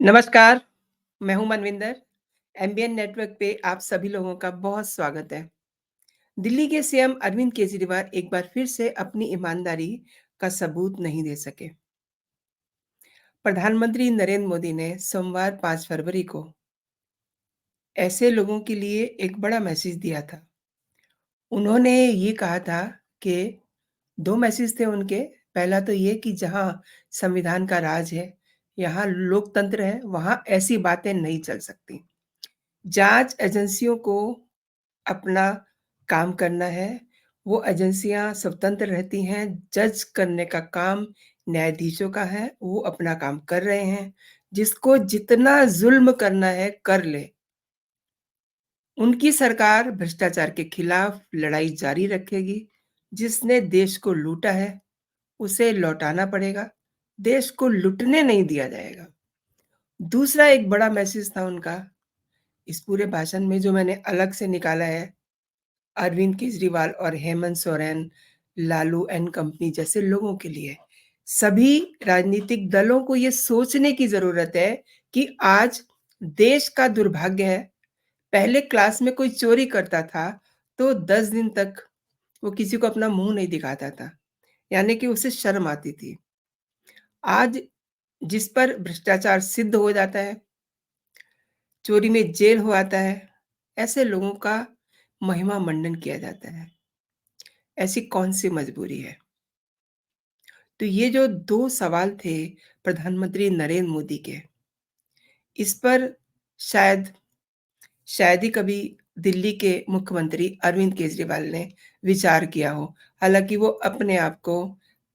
नमस्कार, मैं हूँ मनविंदर। एमबीएन नेटवर्क पे आप सभी लोगों का बहुत स्वागत है। दिल्ली के सीएम अरविंद केजरीवाल एक बार फिर से अपनी ईमानदारी का सबूत नहीं दे सके। प्रधानमंत्री नरेंद्र मोदी ने सोमवार 5 फरवरी को ऐसे लोगों के लिए एक बड़ा मैसेज दिया था। उन्होंने ये कहा था कि 2 मैसेज थे उनके। पहला तो ये कि जहाँ संविधान का राज है, यहाँ लोकतंत्र है, वहाँ ऐसी बातें नहीं चल सकती। जांच एजेंसियों को अपना काम करना है। वो एजेंसियाँ स्वतंत्र रहती हैं, जज करने का काम न्यायाधीशों का है, वो अपना काम कर रहे हैं। जिसको जितना ज़ुल्म करना है, कर ले। उनकी सरकार भ्रष्टाचार के खिलाफ लड़ाई जारी रखेगी। जिसने देश को लूटा है, उसे लौटाना पड़ेगा। देश को लुटने नहीं दिया जाएगा। दूसरा एक बड़ा मैसेज था उनका, इस पूरे भाषण में जो मैंने अलग से निकाला है, अरविंद केजरीवाल और हेमंत सोरेन, लालू एंड कंपनी जैसे लोगों के लिए। सभी राजनीतिक दलों को ये सोचने की ज़रूरत है कि आज देश का दुर्भाग्य है, पहले क्लास में कोई चोरी करता था, तो 10 दिन तक वो किसी को अपना मुँह नहीं दिखाता था, यानी कि उसे शर्म आती थी। आज जिस पर भ्रष्टाचार सिद्ध हो जाता है, चोरी में जेल हो आता है, ऐसे लोगों का महिमा मंडन किया जाता है। ऐसी कौन-सी मजबूरी है? तो ये जो 2 सवाल थे प्रधानमंत्री नरेंद्र मोदी के, इस पर शायद शायद ही कभी दिल्ली के मुख्यमंत्री अरविंद केजरीवाल ने विचार किया हो। हालाँकि वो अपने आप को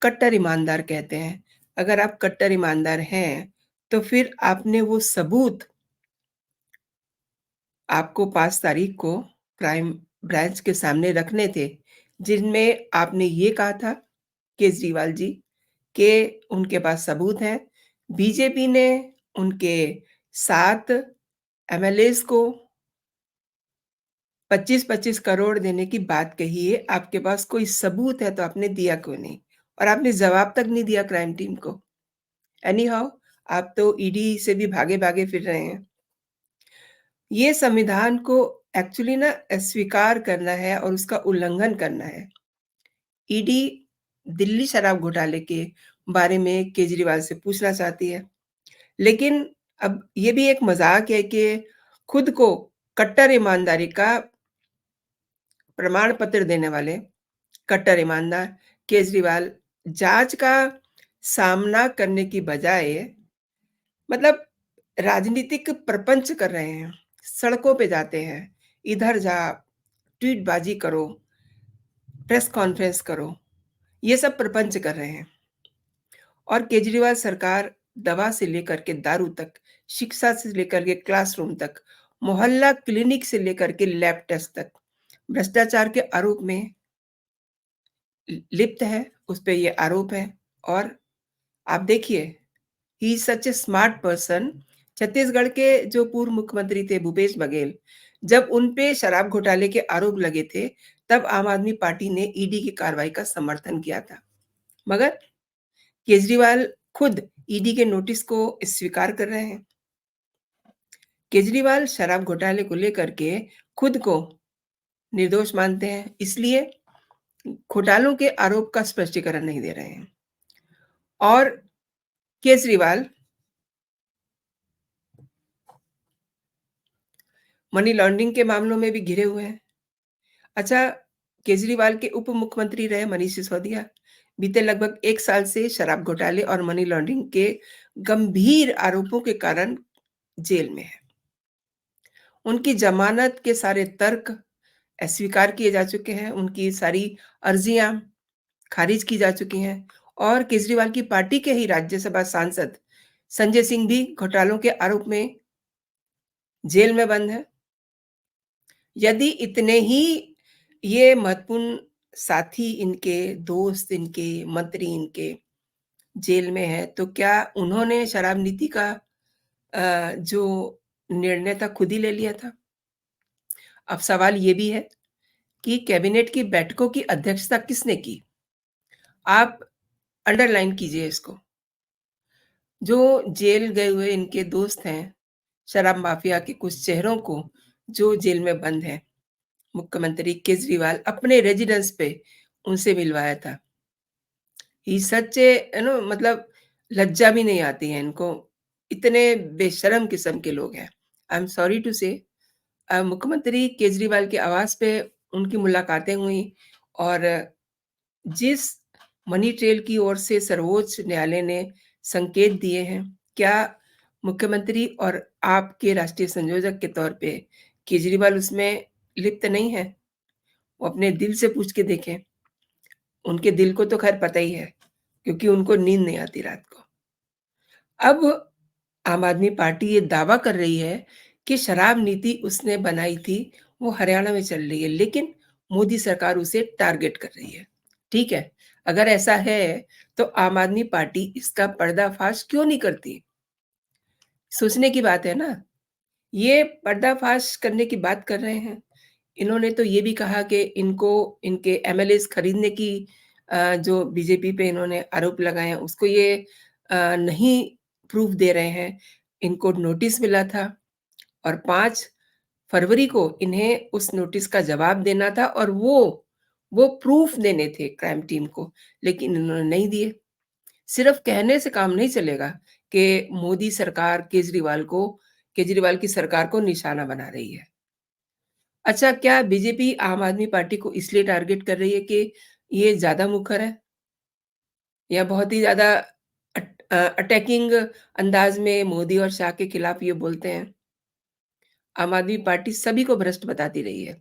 कट्टर ईमानदार कहते हैं। अगर आप कट्टर ईमानदार हैं, तो फिर आपने वो सबूत आपको 5 तारीख को क्राइम ब्रांच के सामने रखने थे, जिनमें आपने ये कहा था, केजरीवाल जी, कि उनके पास सबूत हैं। बीजेपी ने उनके 7 एमएलएज़ को 25-25 करोड़ देने की बात कही है। आपके पास कोई सबूत है तो आपने दिया क्यों नहीं? और आपने जवाब तक नहीं दिया क्राइम टीम को। एनी हाउ आप तो ईडी से भी भागे-भागे फिर रहे हैं। ये संविधान को एक्चुअली ना अस्वीकार करना है और उसका उल्लंघन करना है। ईडी दिल्ली शराब घोटाले के बारे में केजरीवाल से पूछना चाहती है। लेकिन अब ये भी एक मज़ाक है कि खुद को कट्टर ईमानदारी का प्रमाण पत्र देने वाले कट्टर ईमानदार केजरीवाल जाँच का सामना करने की बजाय मतलब राजनीतिक प्रपंच कर रहे हैं। सड़कों पे जाते हैं, इधर जा, ट्वीटबाज़ी करो, प्रेस कॉन्फ्रेंस करो, ये सब प्रपंच कर रहे हैं। और केजरीवाल सरकार दवा से लेकर के दारू तक, शिक्षा से लेकर के क्लासरूम तक, मोहल्ला क्लिनिक से लेकर के लैब टेस्ट तक, भ्रष्टाचार के आरोप में लिप्त है, उस पे ये आरोप है। और आप देखिए, he is such A smart person. Chhattisgarh के जो पूर्व मुख्यमंत्री थे भूपेश बघेल, जब उन पे शराब घोटाले के आरोप लगे थे, तब आम आदमी पार्टी ने ईडी की कार्रवाई का समर्थन किया था। मगर केजरीवाल खुद ईडी के नोटिस को स्वीकार कर रहे हैं। केजरीवाल शराब घोटाले को लेकर के खुद को निर्दोष मानते हैं, इसलिए घोटालों के आरोप का स्पष्टीकरण नहीं दे रहे हैं। और केजरीवाल मनी लॉन्ड्रिंग के मामलों में भी घिरे हुए हैं। अच्छा, केजरीवाल के उप मुख्यमंत्री रहे मनीष सिसोदिया, बीते लगभग 1 साल से शराब घोटाले और मनी लॉन्ड्रिंग के गंभीर आरोपों के कारण जेल में हैं। उनकी ज़मानत के सारे तर्क अस्वीकार किए जा चुके हैं, उनकी सारी अर्जियाँ खारिज की जा चुकी हैं और केजरीवाल की पार्टी के ही राज्यसभा सांसद संजय सिंह भी घोटालों के आरोप में जेल में बंद हैं। यदि इतने ही ये महत्वपूर्ण साथी इनके, दोस्त इनके, मंत्री इनके जेल में हैं, तो क्या उन्होंने शराब नीति का जो निर्णय था खुद ही ले लिया था? अब सवाल ये भी है कि कैबिनेट की बैठकों की अध्यक्षता किसने की? आप अंडरलाइन कीजिए इसको। जो जेल गए हुए इनके दोस्त हैं, शराब माफिया के कुछ चेहरों को जो जेल में बंद हैं, मुख्यमंत्री केजरीवाल अपने रेजिडेंस पे उनसे मिलवाया था। ही सच मतलब लज्जा भी नहीं आती है इनको, इतने बेशर्म किस्म के लोग हैं। आई एम सॉरी टू से मुख्यमंत्री केजरीवाल के आवास पे उनकी मुलाकातें हुई और जिस मनी ट्रेल की ओर से सर्वोच्च न्यायालय ने संकेत दिए हैं, क्या मुख्यमंत्री और आपके राष्ट्रीय संयोजक के तौर पे केजरीवाल उसमें लिप्त नहीं है? वो अपने दिल से पूछ के देखें। उनके दिल को तो खैर पता ही है, क्योंकि उनको नींद नहीं आती रात को। अब आम आदमी पार्टी ये दावा कर रही है कि शराब नीति उसने बनाई थी, वो हरियाणा में चल रही है, लेकिन मोदी सरकार उसे टारगेट कर रही है। ठीक है, अगर ऐसा है, तो आम आदमी पार्टी इसका पर्दाफाश क्यों नहीं करती? सोचने की बात है ना। ये पर्दाफाश करने की बात कर रहे हैं। इन्होंने तो ये भी कहा कि इनको इनके एमएलएज़ खरीदने की जो बीजेपी पे इन्होंने आरोप लगाए हैं, उसको ये नहीं प्रूफ़ दे रहे हैं। इनको नोटिस मिला था और 5 फरवरी को इन्हें उस नोटिस का जवाब देना था और वो प्रूफ़ देने थे क्राइम टीम को, लेकिन इन्होंने नहीं दिए। सिर्फ़ कहने से काम नहीं चलेगा कि मोदी सरकार केजरीवाल की सरकार को निशाना बना रही है। अच्छा, क्या बीजेपी आम आदमी पार्टी को इसलिए टारगेट कर रही है कि ये ज़्यादा मुखर है या बहुत ही ज़्यादा अटैकिंग अंदाज़ में मोदी और शाह के खिलाफ ये बोलते हैं? आम आदमी पार्टी सभी को भ्रष्ट बताती रही है।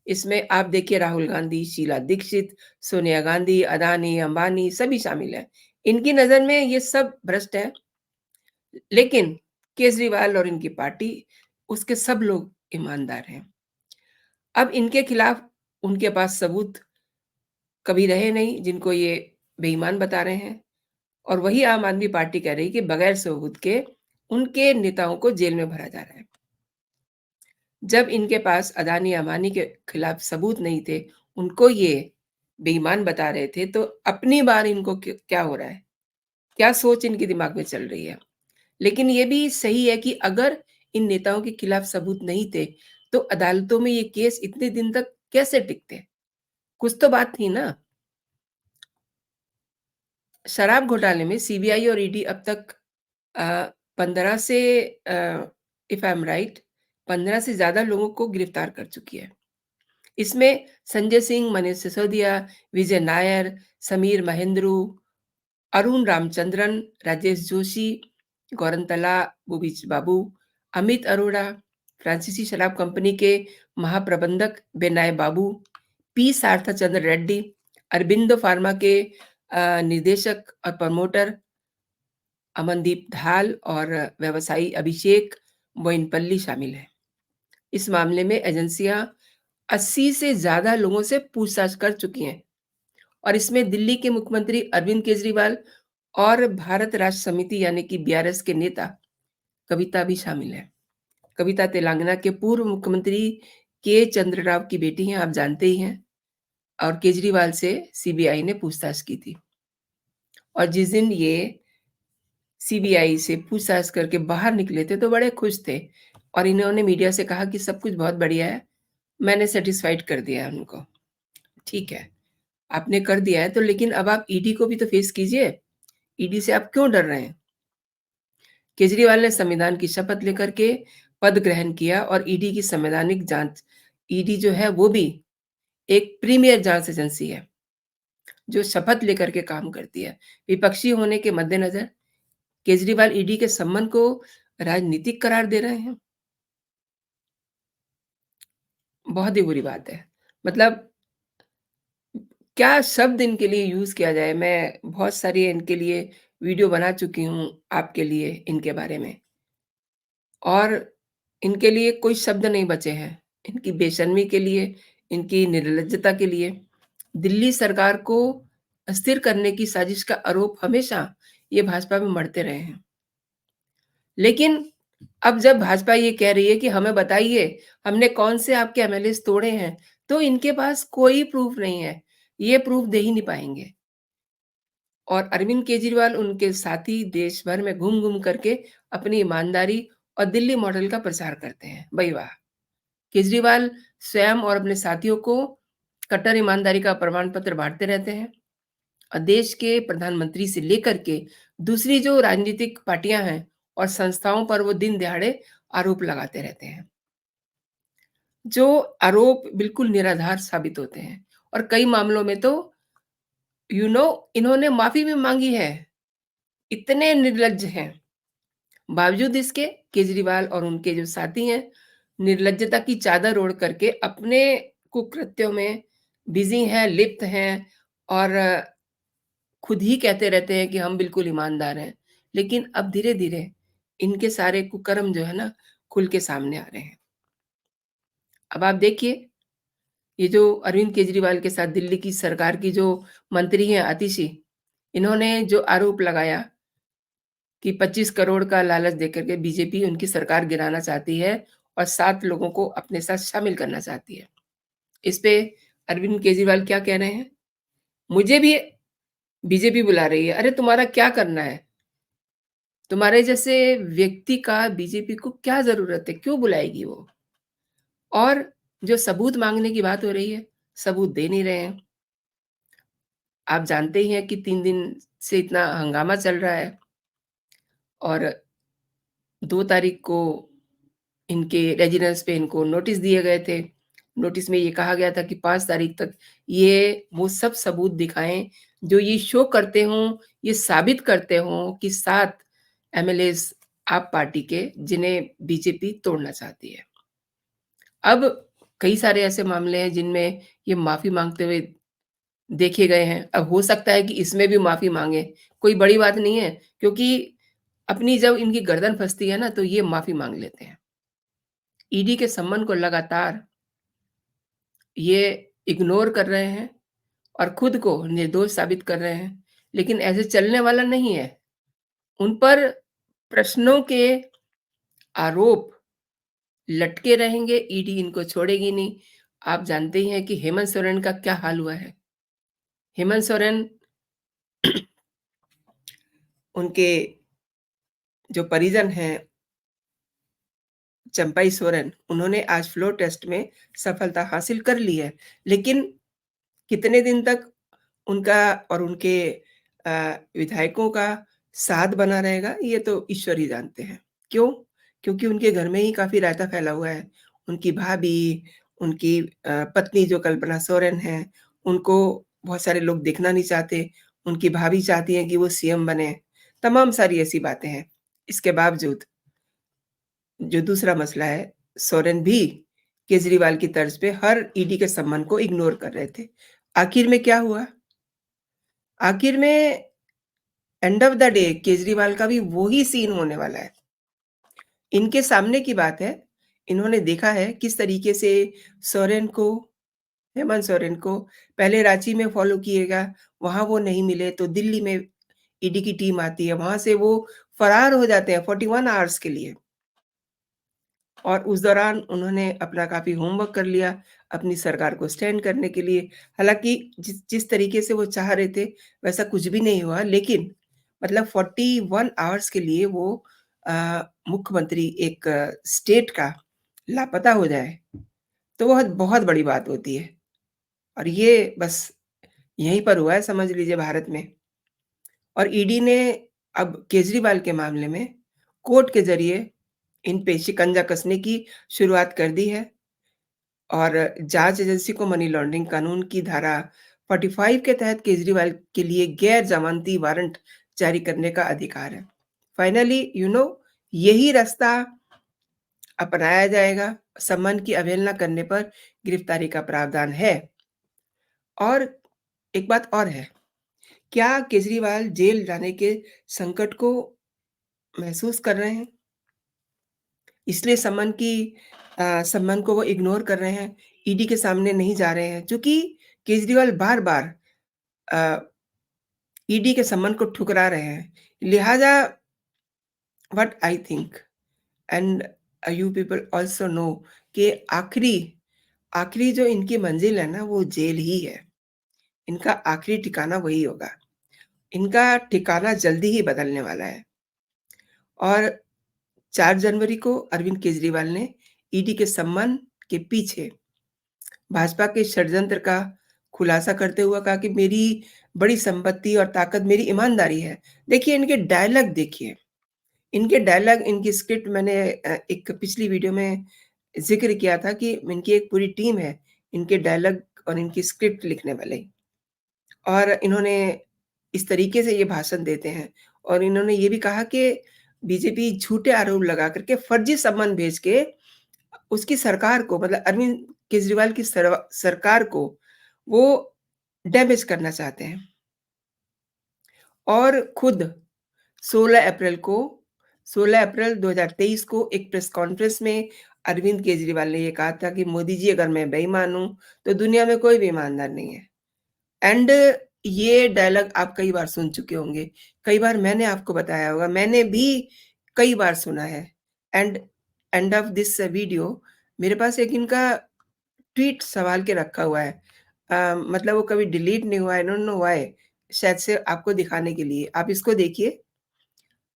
इसमें आप देखिए राहुल गांधी, शीला दीक्षित, सोनिया गांधी, अदानी, अंबानी सभी शामिल हैं। इनकी नज़र में ये सब भ्रष्ट हैं, लेकिन केजरीवाल और इनकी पार्टी, उसके सब लोग ईमानदार हैं। अब इनके खिलाफ उनके पास सबूत कभी रहे नहीं जिनको ये बेईमान बता रहे हैं और वही आम आदमी पार्टी कह रही है कि बगैर सबूत के उनके नेताओं को जेल में भरा जा रहा है। जब इनके पास अदानी अंबानी के खिलाफ सबूत नहीं थे, उनको ये बेईमान बता रहे थे, तो अपनी बार इनको क्या हो रहा है? क्या सोच इनके दिमाग में चल रही है? लेकिन ये भी सही है कि अगर इन नेताओं के खिलाफ सबूत नहीं थे, तो अदालतों में ये केस इतने दिन तक कैसे टिकते? कुछ तो बात थी ना। शराब घोटाले में सीबीआई और ईडी अब तक अ, 15 से इफ आई एम राइट 15 से ज़्यादा लोगों को गिरफ्तार कर चुकी है। इसमें संजय सिंह, मनीष सिसोदिया, विजय नायर, समीर महेंद्रू, अरुण रामचंद्रन, राजेश जोशी, गौरतला बोबीच बाबू, अमित अरोड़ा, फ्रांसीसी शराब कंपनी के महाप्रबंधक बेनाय बाबू, पी सार्थचंद्र रेड्डी, अरबिंदो फार्मा के निदेशक और प्रमोटर अमनदीप धाल और व्यवसायी अभिषेक बोयनपल्ली शामिल हैं। इस मामले में एजेंसियां 80 से ज़्यादा लोगों से पूछताछ कर चुकी हैं और इसमें दिल्ली के मुख्यमंत्री अरविंद केजरीवाल और भारत राष्ट्र समिति यानी कि बीआरएस के नेता कविता भी शामिल है। कविता तेलंगाना के पूर्व मुख्यमंत्री के चंद्र राव की बेटी हैं, आप जानते ही हैं, और केजरीवाल से सीबीआई ने पूछताछ की थी और जिस दिन ये सीबीआई से पूछताछ करके बाहर निकले थे तो बड़े खुश थे और इन्होंने मीडिया से कहा कि सब कुछ बहुत बढ़िया है, मैंने सैटिस्फाइड कर दिया है उनको। ठीक है, आपने कर दिया है तो लेकिन अब आप ईडी को भी तो फेस कीजिए। ईडी से आप क्यों डर रहे हैं? केजरीवाल ने संविधान की शपथ लेकर के पद ग्रहण किया और ईडी की संवैधानिक जांच, ईडी जो है वो भी एक प्रीमियर जांच एजेंसी है, जो शपथ लेकर के काम करती है। विपक्षी होने के मद्देनज़र केजरीवाल ईडी के सम्मान को राजनीतिक करार दे रहे हैं। बहुत ही बुरी बात है। मतलब क्या शब्द इनके लिए यूज़ किया जाए? मैं बहुत सारी इनके लिए वीडियो बना चुकी हूँ आपके लिए इनके बारे में और इनके लिए कोई शब्द नहीं बचे हैं। इनकी बेशर्मी के लिए, इनकी निर्लज्जता के लिए। दिल्ली सरकार को अस्थिर करने की साजिश का आरोप हमेशा ये भाजपा में मढ़ते रहे हैं। लेकिन अब जब भाजपा ये कह रही है कि हमें बताइए, हमने कौन से आपके एमएलएज़ तोड़े हैं, तो इनके पास कोई प्रूफ़ नहीं है। ये प्रूफ़ दे ही नहीं पाएँगे। और अरविंद केजरीवाल उनके साथी देश भर में घूम-घूम करके अपनी ईमानदारी और दिल्ली मॉडल का प्रचार करते हैं। भई वाह! केजरीवाल स्वयं और अपने साथियों को कट्टर ईमानदारी का प्रमाण पत्र बाँटते रहते हैं और देश के प्रधानमंत्री से लेकर के दूसरी जो राजनीतिक पार्टियाँ हैं और संस्थाओं पर वो दिन दहाड़े आरोप लगाते रहते हैं। जो आरोप बिल्कुल निराधार साबित होते हैं और कई मामलों में तो इन्होंने माफ़ी भी माँगी है। इतने निर्लज्ज हैं। बावजूद इसके केजरीवाल और उनके जो साथी हैं, निर्लज्जता की चादर ओढ़ करके अपने कुकृत्यों में बिज़ी हैं, लिप्त हैं और खुद ही कहते रहते हैं कि हम बिल्कुल ईमानदार हैं। लेकिन अब धीरे-धीरे इनके सारे कुकर्म जो है ना, खुल के सामने आ रहे हैं। अब आप देखिए, ये जो अरविंद केजरीवाल के साथ दिल्ली की सरकार की जो मंत्री हैं आतिशी, इन्होंने जो आरोप लगाया कि 25 करोड़ का लालच देकर के बीजेपी उनकी सरकार गिराना चाहती है और 7 लोगों को अपने साथ शामिल करना चाहती है। इस पे अरविंद केजरीवाल क्या कह रहे हैं? मुझे भी बीजेपी बुला रही है। अरे तुम्हारा क्या करना है? तुम्हारे जैसे व्यक्ति का बीजेपी को क्या ज़रूरत है? क्यों बुलाएगी वो? और जो सबूत माँगने की बात हो रही है, सबूत दे नहीं रहे हैं। आप जानते ही हैं कि 3 दिन से इतना हंगामा चल रहा है और 2 तारीख को इनके रेजिडेंस पे इनको नोटिस दिए गए थे। नोटिस में ये कहा गया था कि 5 तारीख तक ये वो सब सबूत दिखाएँ, जो ये शो करते हों, ये साबित करते हों कि 7 एमएलएज़ आप पार्टी के, जिन्हें बीजेपी तोड़ना चाहती है। अब कई सारे ऐसे मामले हैं जिनमें ये माफ़ी माँगते हुए देखे गए हैं। अब हो सकता है कि इसमें भी माफ़ी माँगे, कोई बड़ी बात नहीं है, क्योंकि अपनी जब इनकी गर्दन फँसती है ना, तो ये माफ़ी माँग लेते हैं। ईडी के सम्मन को लगातार ये इग्नोर कर रहे हैं और खुद को निर्दोष साबित कर रहे हैं, लेकिन ऐसे चलने वाला नहीं है। उन पर प्रश्नों के आरोप लटके रहेंगे, ईडी इनको छोड़ेगी नहीं। आप जानते ही हैं कि हेमंत सोरेन का क्या हाल हुआ है। हेमंत सोरेन उनके जो परिजन हैं चंपई सोरेन, उन्होंने आज फ्लोर टेस्ट में सफलता हासिल कर ली है। लेकिन कितने दिन तक उनका और उनके विधायकों का साथ बना रहेगा, ये तो ईश्वर ही जानते हैं। क्यों? क्योंकि उनके घर में ही काफ़ी रायता फैला हुआ है। उनकी भाभी, उनकी पत्नी जो कल्पना सोरेन हैं, उनको बहुत सारे लोग देखना नहीं चाहते। उनकी भाभी चाहती हैं कि वो सीएम बनें। तमाम सारी ऐसी बातें हैं। इसके बावजूद जो दूसरा मसला है, सोरेन भी केजरीवाल की तर्ज पे हर ईडी के सम्मन को इग्नोर कर रहे थे। आखिर में क्या हुआ? आखिर में end of the day Kejriwal का भी वो ही सीन होने वाला है। इनके सामने की बात है, इन्होंने देखा है किस तरीके से सोरेन को हेमंत सोरेन को पहले रांची में फ़ॉलो किएगा, वहाँ वो नहीं मिले तो दिल्ली में ईडी की टीम आती है, वहाँ से वो फरार हो जाते हैं 41 आवर्स के लिए। और उस दौरान उन्होंने अपना काफ़ी होमवर्क कर लिया, अपनी सरकार को स्टैंड करने के लिए। हालाँकि जिस जिस तरीके से वो चाह रहे थे, वैसा कुछ भी नहीं हुआ, लेकिन मतलब 41 आवर्स के लिए वो मुख्यमंत्री एक स्टेट का लापता हो जाए, तो बहुत बहुत बड़ी बात होती है। और ये बस यहीं पर हुआ है समझ लीजिए भारत में। और ईडी ने अब केजरीवाल के मामले में कोर्ट के ज़रिए इन पे शिकंजा कसने की शुरुआत कर दी है और जाँच एजेंसी को मनी लॉन्ड्रिंग कानून की धारा 45 के तहत केजरीवाल के लिए गैर ज़मानती वारंट जारी करने का अधिकार है। फाइनली यही रास्ता अपनाया जाएगा, सम्मान की अवहेलना करने पर गिरफ्तारी का प्रावधान है। और एक बात और है, क्या केजरीवाल जेल जाने के संकट को महसूस कर रहे हैं? इसलिए सम्मान को वो इग्नोर कर रहे हैं, ईडी के सामने नहीं जा रहे हैं। चूँकि केजरीवाल बार-बार अ, ईडी के सम्मान को ठुकरा रहे हैं, लिहाज़ा what I think and you people also know कि आखिरी आखिरी जो इनकी मंज़िल है ना, वो जेल ही है। इनका आखिरी ठिकाना वही होगा। इनका ठिकाना जल्दी ही बदलने वाला है और 4 जनवरी को अरविंद केजरीवाल ने ईडी के सम्मान के पीछे भाजपा के षड्यंत्र का खुलासा करते हुए कहा कि मेरी बड़ी संपत्ति और ताकत मेरी ईमानदारी है। देखिए इनके डायलॉग देखिए, इनके डायलॉग, इनकी स्क्रिप्ट मैंने एक पिछली वीडियो में ज़िक्र किया था कि इनकी एक पूरी टीम है, इनके डायलॉग और इनकी स्क्रिप्ट लिखने वाले। और इन्होंने इस तरीके से ये भाषण देते हैं और इन्होंने ये भी कहा कि बीजेपी झूठे आरोप लगा कर के फर्जी सम्मान भेज के उसकी सरकार को मतलब अरविंद केजरीवाल की सरकार को वो डैमेज करना चाहते हैं। और खुद 16 अप्रैल को 16 अप्रैल 2023 को एक प्रेस कॉन्फ्रेंस में अरविंद केजरीवाल ने ये कहा था कि मोदी जी अगर मैं बेईमान हूँ, तो दुनिया में कोई भी ईमानदार नहीं है। एंड ये डायलॉग आप कई बार सुन चुके होंगे, कई बार मैंने आपको बताया होगा, मैंने भी कई बार सुना है। And end of this video मेरे पास एक इनका ट्वीट सँभाल के रखा हुआ है। मतलब वो कभी डिलीट नहीं हुआ है, आई डोंट नो व्हाई, शायद से आपको दिखाने के लिए। आप इसको देखिए,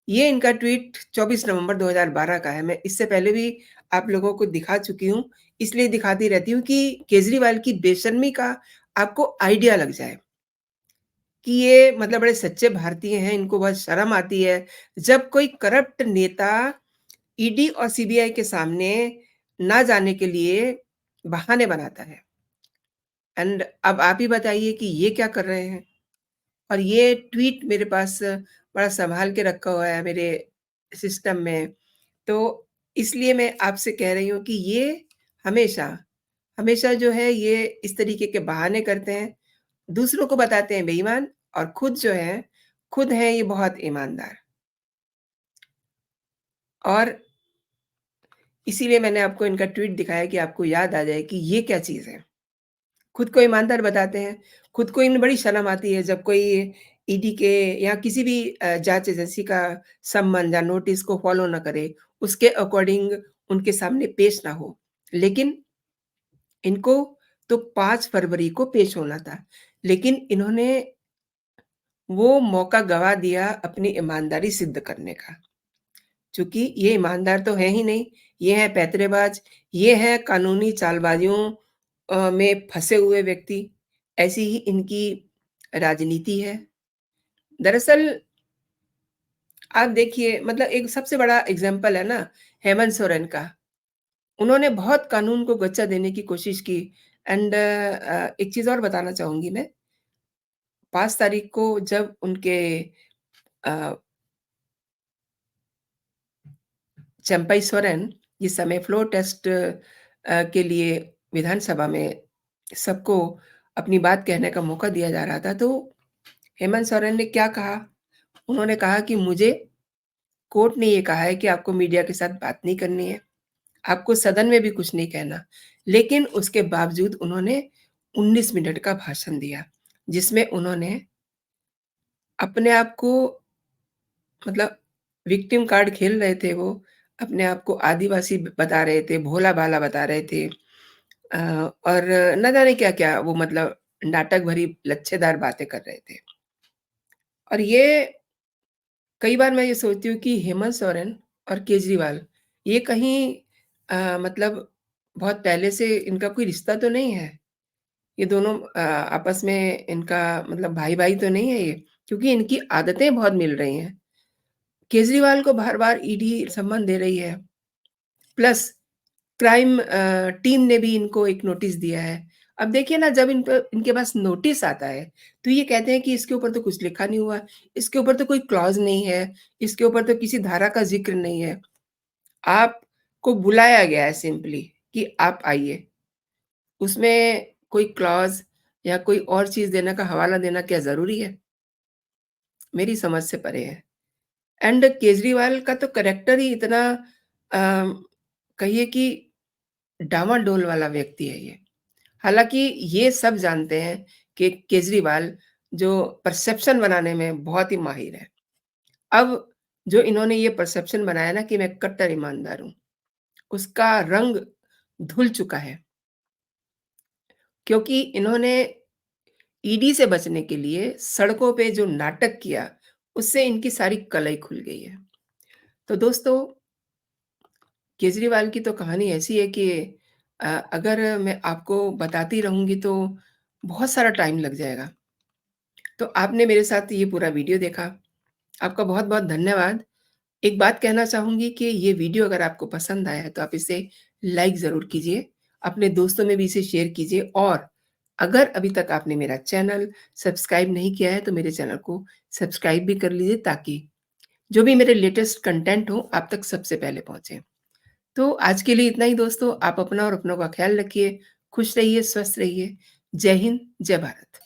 ये इनका ट्वीट 24 नवंबर 2012 का है। मैं इससे पहले भी आप लोगों को दिखा चुकी हूँ, इसलिए दिखाती रहती हूँ कि केजरीवाल की बेशर्मी का आपको आइडिया लग जाए। कि ये मतलब बड़े सच्चे भारतीय हैं, इनको बहुत शर्म आती है, जब कोई करप्ट नेता ईडी और सीबीआई के सामने ना जाने के लिए बहाने बनाता है। एंड अब आप ही बताइए कि ये क्या कर रहे हैं? और ये ट्वीट मेरे पास बड़ा सँभाल के रखा हुआ है मेरे सिस्टम में, तो इसलिए मैं आपसे कह रही हूँ कि ये हमेशा, हमेशा जो है ये इस तरीके के बहाने करते हैं, दूसरों को बताते हैं बेईमान और खुद जो है, खुद हैं ये बहुत ईमानदार। और इसीलिए मैंने आपको इनका ट्वीट दिखाया कि आपको याद आ जाए कि ये क्या चीज़ है। खुद को ईमानदार बताते हैं, खुद को इन्हें बड़ी शर्म आती है जब कोई ईडी के या किसी भी जाँच एजेंसी का सम्मन या नोटिस को फ़ॉलो ना करे, उसके अकॉर्डिंग उनके सामने पेश ना हो। लेकिन इनको तो 5 फरवरी को पेश होना था, लेकिन इन्होंने वो मौका गँवा दिया अपनी ईमानदारी सिद्ध करने का। चूँकि ये ईमानदार तो हैं ही नहीं, ये हैं पैंतरेबाज़, ये हैं कानूनी चालबाज़ियों में फँसे हुए व्यक्ति, ऐसी ही इनकी राजनीति है। दरअसल आप देखिए मतलब एक सबसे बड़ा एग्ज़ाम्पल है ना हेमंत सोरेन का। उन्होंने बहुत कानून को गच्चा देने की कोशिश की एंड एक चीज़ और बताना चाहूँगी मैं, 5 तारीख को जब उनके अ, चंपई सोरेन जिस समय फ्लोर टेस्ट के लिए विधानसभा में सबको अपनी बात कहने का मौका दिया जा रहा था, तो हेमंत सोरेन ने क्या कहा? उन्होंने कहा कि मुझे कोर्ट ने ये कहा है कि आपको मीडिया के साथ बात नहीं करनी है, आपको सदन में भी कुछ नहीं कहना। लेकिन उसके बावजूद उन्होंने 19 मिनट का भाषण दिया, जिसमें उन्होंने अपने आप को मतलब विक्टिम कार्ड खेल रहे थे वो, अपने आप को आदिवासी बता रहे थे, भोला-भाला बता रहे थे अ, और ना जाने क्या-क्या वो मतलब नाटक भरी लच्छेदार बातें कर रहे थे। और ये कई बार मैं ये सोचती हूँ कि हेमंत सोरेन और केजरीवाल ये कहीं मतलब बहुत पहले से इनका कोई रिश्ता तो नहीं है? ये दोनों आपस में इनका मतलब भाई-भाई तो नहीं है ये? क्योंकि इनकी आदतें बहुत मिल रही हैं। केजरीवाल को बार-बार ईडी सम्मन दे रही है, प्लस क्राइम टीम ने भी इनको एक नोटिस दिया है। अब देखिए ना जब इन पे इनके पास नोटिस आता है, तो ये कहते हैं कि इसके ऊपर तो कुछ लिखा नहीं हुआ, इसके ऊपर तो कोई क्लॉज़ नहीं है, इसके ऊपर तो किसी धारा का ज़िक्र नहीं है। आपको बुलाया गया है सिंपली कि आप आइए। उसमें कोई क्लॉज़ या कोई और चीज़ देने का हवाला देना क्या ज़रूरी है? मेरी समझ से परे है। एंड केजरीवाल का तो कैरेक्टर ही इतना कहिए कि डामाडोल वाला व्यक्ति है ये। हालाँकि ये सब जानते हैं कि केजरीवाल जो परसेप्शन बनाने में बहुत ही माहिर है। अब जो इन्होंने ये परसेप्शन बनाया ना कि मैं कट्टर ईमानदार हूँ, उसका रंग धुल चुका है। क्योंकि इन्होंने ईडी से बचने के लिए सड़कों पे जो नाटक किया, उससे इनकी सारी कलई खुल गई है। तो दोस्तों, केजरीवाल की तो कहानी ऐसी है कि अगर मैं आपको बताती रहूँगी तो बहुत सारा टाइम लग जाएगा। तो आपने मेरे साथ ये पूरा वीडियो देखा, आपका बहुत-बहुत धन्यवाद। एक बात कहना चाहूँगी कि ये वीडियो अगर आपको पसंद आया है तो आप इसे लाइक ज़रूर कीजिए, अपने दोस्तों में भी इसे शेयर कीजिए और अगर अभी तक आपने मेरा चैनल सब्सक्राइब नहीं किया है तो मेरे चैनल को सब्सक्राइब भी कर लीजिए ताकि जो भी मेरे लेटेस्ट कंटेंट हो आप तक सबसे पहले पहुँचे। तो आज के लिए इतना ही दोस्तों, आप अपना और अपनों का ख़्याल रखिए, खुश रहिए, स्वस्थ रहिए। जय हिंद, जय भारत।